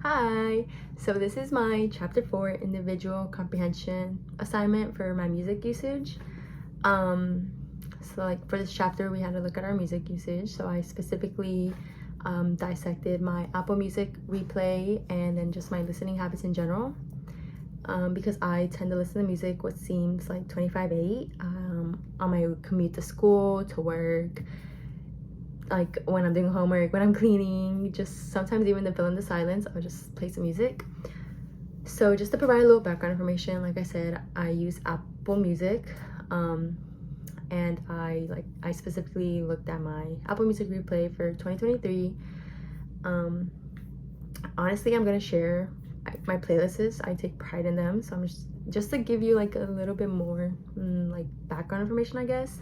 Hi! So this is my chapter 4 individual comprehension assignment for my music usage. So for this chapter we had to look at our music usage. So I specifically dissected my Apple Music replay and then just my listening habits in general. Because I tend to listen to music what seems like 25/8 on my commute to school, to work, like when I'm doing homework, when I'm cleaning, just sometimes even to fill in the silence, I'll just play some music. So just to provide a little background information, like I said, I use Apple Music, and I specifically looked at my Apple Music replay for 2023. Honestly, I'm gonna share my playlists. I take pride in them, so I'm just to give you like a little bit more like background information, I guess,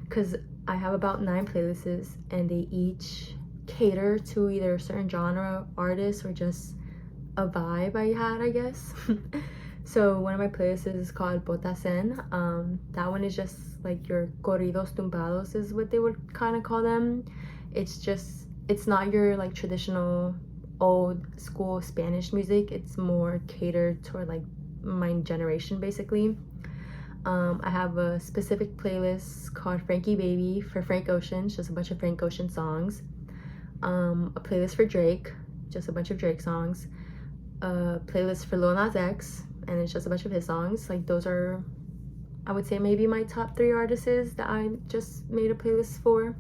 because I have about 9 playlists and they each cater to either a certain genre, artist, or just a vibe I had, I guess. So one of my playlists is called Botasen. That one is just like your corridos tumbados is what they would kind of call them. It's not your like traditional old school Spanish music. It's more catered toward like my generation basically. I have a specific playlist called Frankie Baby for Frank Ocean, just a bunch of Frank Ocean songs. A playlist for Drake, just a bunch of Drake songs. A playlist for Lil Nas X, and it's just a bunch of his songs. Like those are, I would say, maybe my top 3 artists that I just made a playlist for.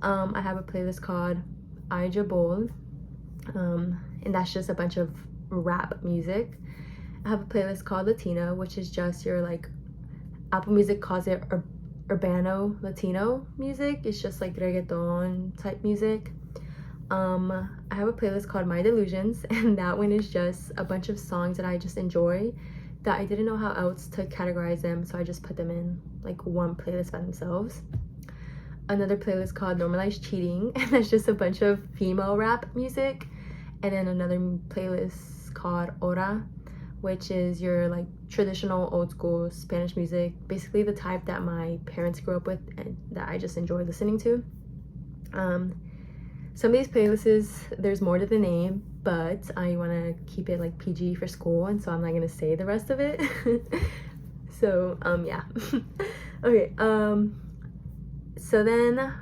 I have a playlist called I Jabol, and that's just a bunch of rap music. I have a playlist called Latina, which is just your like, Apple Music calls it urbano Latino music. It's just like reggaeton type music. I have a playlist called My Delusions, and that one is just a bunch of songs that I just enjoy that I didn't know how else to categorize them, so I just put them in like one playlist by themselves. Another playlist called Normalized Cheating, and that's just a bunch of female rap music. And then another playlist called Ora, which is your like traditional old school Spanish music, basically the type that my parents grew up with and that I just enjoy listening to. Some of these playlists, there's more to the name, but I want to keep it like PG for school, and so I'm not going to say the rest of it. So yeah. Okay, so then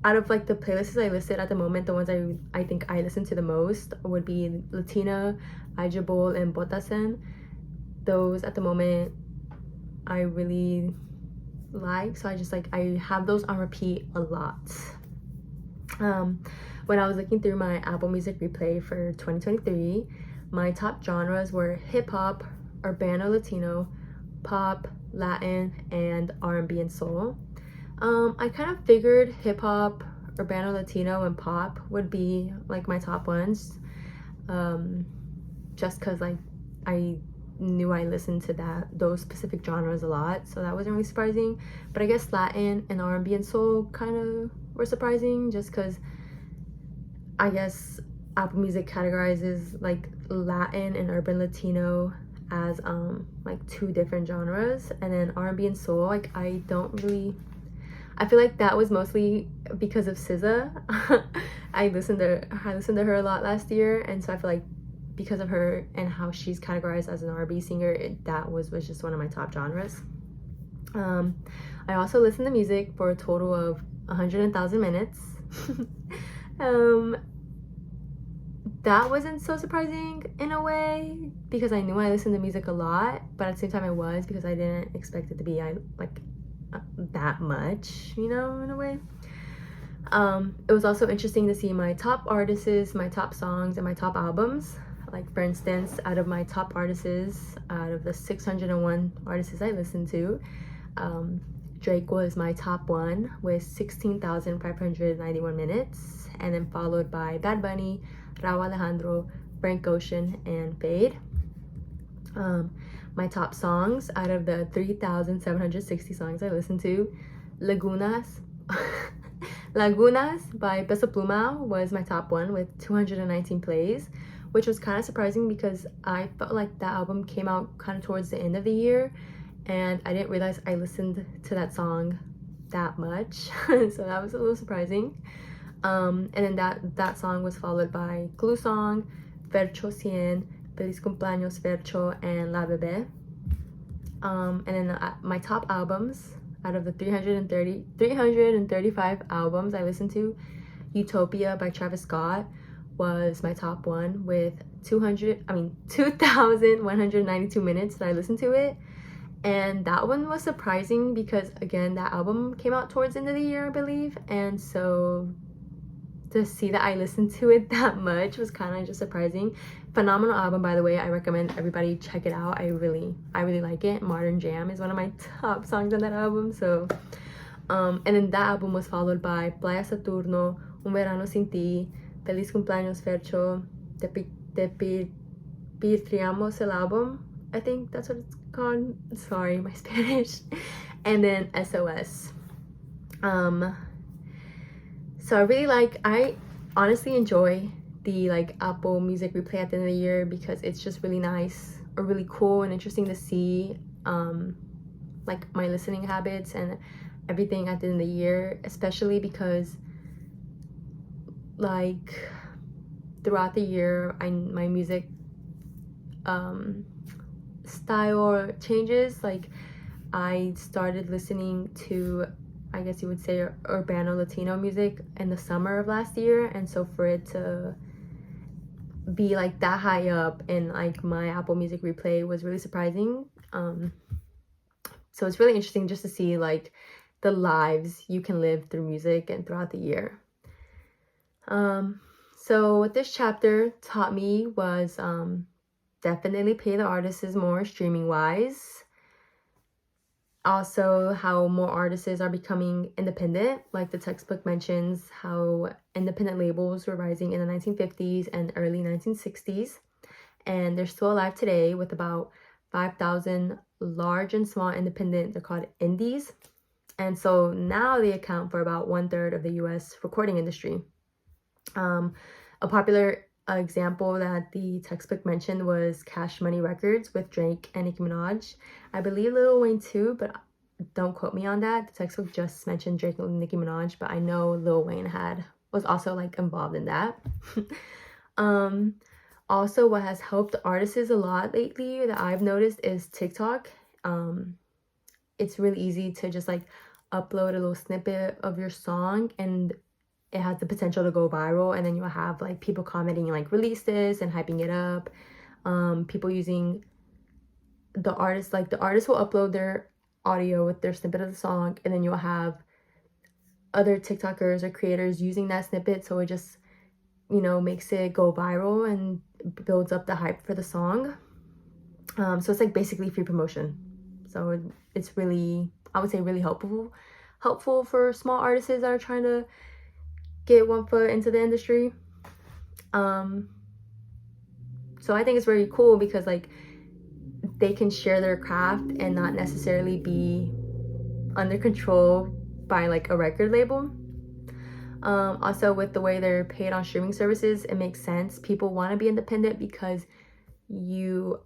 out of like the playlists I listed at the moment, the ones I think I listen to the most would be Latina, Ajabol, and Botasen. Those at the moment I really like, so I have those on repeat a lot. When I was looking through my Apple Music replay for 2023, my top genres were hip-hop, urbano Latino, pop, Latin, and R&B and soul. I kind of figured hip-hop, urbano Latino, and pop would be like my top ones, just because like I knew I listened to those specific genres a lot, so that wasn't really surprising. But I guess Latin and R&B and soul kind of were surprising, just because I guess Apple Music categorizes like Latin and urban Latino as like 2 different genres, and then R&B and soul, like I feel like that was mostly because of SZA. I listened to her a lot last year, and so I feel like because of her and how she's categorized as an R&B singer, that was just one of my top genres. I also listened to music for a total of 100,000 minutes. That wasn't so surprising in a way, because I knew I listened to music a lot, but at the same time it was, because I didn't expect it to be like that much, you know, in a way. It was also interesting to see my top artists, my top songs, and my top albums. Like for instance, out of my top artists, out of the 601 artists I listened to, Drake was my top 1 with 16,591 minutes, and then followed by Bad Bunny, Rauw Alejandro, Frank Ocean, and Fade. My top songs out of the 3,760 songs I listened to, Lagunas by Peso Pluma was my top 1 with 219 plays, which was kind of surprising because I felt like that album came out kind of towards the end of the year, and I didn't realize I listened to that song that much. So that was a little surprising. And then that song was followed by Clue Song, Vercho 100, Feliz Cumpleaños Vercho, and La Bebé. And then my top albums out of the 335 albums I listened to, Utopia by Travis Scott was my top one with 2,192 minutes that I listened to it. And that one was surprising because, again, that album came out towards the end of the year, I believe. And so to see that I listened to it that much was kind of just surprising. Phenomenal album, by the way. I recommend everybody check it out. I really like it. Modern Jam is one of my top songs on that album. So and then that album was followed by Playa Saturno, Un Verano Sin Ti, Feliz Cumpleaños Fercho, Te Pirtriamos el Album, I think that's what it's called. Sorry, my Spanish. And then SOS. So I honestly enjoy the Apple Music replay at the end of the year because it's just really nice or really cool and interesting to see like my listening habits and everything at the end of the year, especially because like throughout the year my music style changes. Like I started listening to, I guess you would say, urbano Latino music in the summer of last year, and so for it to be like that high up in like my Apple Music replay was really surprising. So it's really interesting just to see like the lives you can live through music and throughout the year. So what this chapter taught me was definitely pay the artists more streaming wise. Also, how more artists are becoming independent. Like the textbook mentions how independent labels were rising in the 1950s and early 1960s. And they're still alive today with about 5,000 large and small independent, they're called indies. And so now they account for about 1/3 of the US recording industry. A popular example that the textbook mentioned was Cash Money Records with Drake and Nicki Minaj. I believe Lil Wayne too, but don't quote me on that. The textbook just mentioned Drake and Nicki Minaj, but I know Lil Wayne was also like involved in that. Also, what has helped artists a lot lately that I've noticed is TikTok. It's really easy to just like upload a little snippet of your song and it has the potential to go viral, and then you'll have like people commenting like release this and hyping it up. People using the artist will upload their audio with their snippet of the song, and then you'll have other TikTokers or creators using that snippet, so it just makes it go viral and builds up the hype for the song. So it's like basically free promotion. So it's really, I would say, really helpful for small artists that are trying to get one foot into the industry. So I think it's very cool because like they can share their craft and not necessarily be under control by like a record label. Also, with the way they're paid on streaming services, it makes sense. People want to be independent because you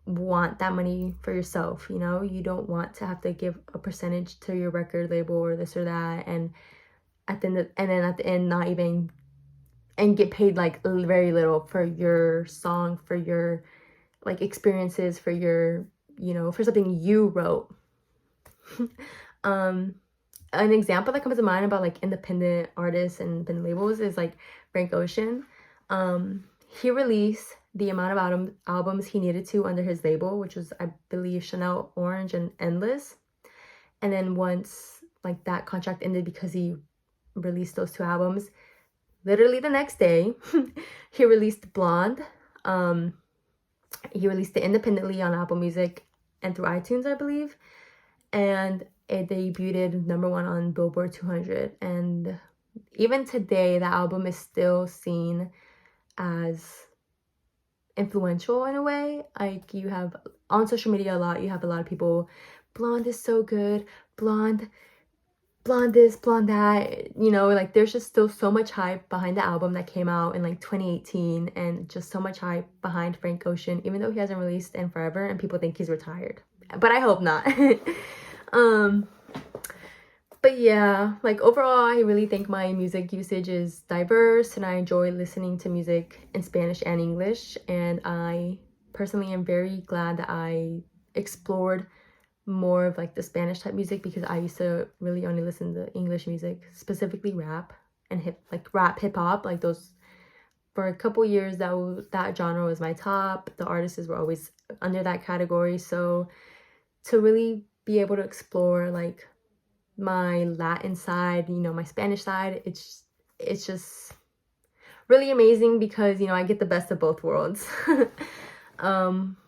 want that money for yourself. You don't want to have to give a percentage to your record label or this or that, and then at the end not even, and get paid like very little for your song, for your like experiences, for your for something you wrote. An example that comes to mind about like independent artists and independent labels is like Frank Ocean. He released the amount of albums he needed to under his label, which was, I believe, Chanel Orange and Endless. And then once like that contract ended because he released those 2 albums, literally the next day he released Blonde. He released it independently on Apple Music and through iTunes, I believe, and it debuted #1 on Billboard 200. And even today that album is still seen as influential in a way. Like you have on social media you have a lot of people, Blonde is so good, Blonde this, Blonde that, like there's just still so much hype behind the album that came out in like 2018, and just so much hype behind Frank Ocean, even though he hasn't released in forever and people think he's retired, but I hope not. But yeah, like overall, I really think my music usage is diverse and I enjoy listening to music in Spanish and English. And I personally am very glad that I explored more of like the Spanish type music, because I used to really only listen to English music, specifically rap and hip hop, like those. For a couple years, that genre was my top. The artists were always under that category. So to really be able to explore like my Latin side, you know, my Spanish side, it's just really amazing, because you know I get the best of both worlds.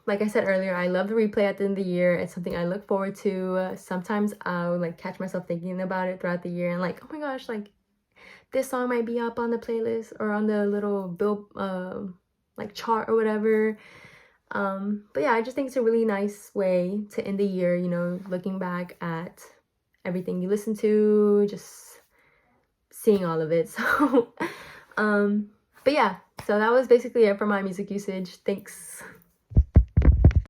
Like I said earlier, I love the replay at the end of the year. It's something I look forward to. Sometimes I'll like catch myself thinking about it throughout the year and like, oh my gosh, like this song might be up on the playlist or on the little bill like chart or whatever. But yeah, I just think it's a really nice way to end the year, you know, looking back at everything you listen to, just seeing all of it. So but yeah, so that was basically it for my music usage. Thanks.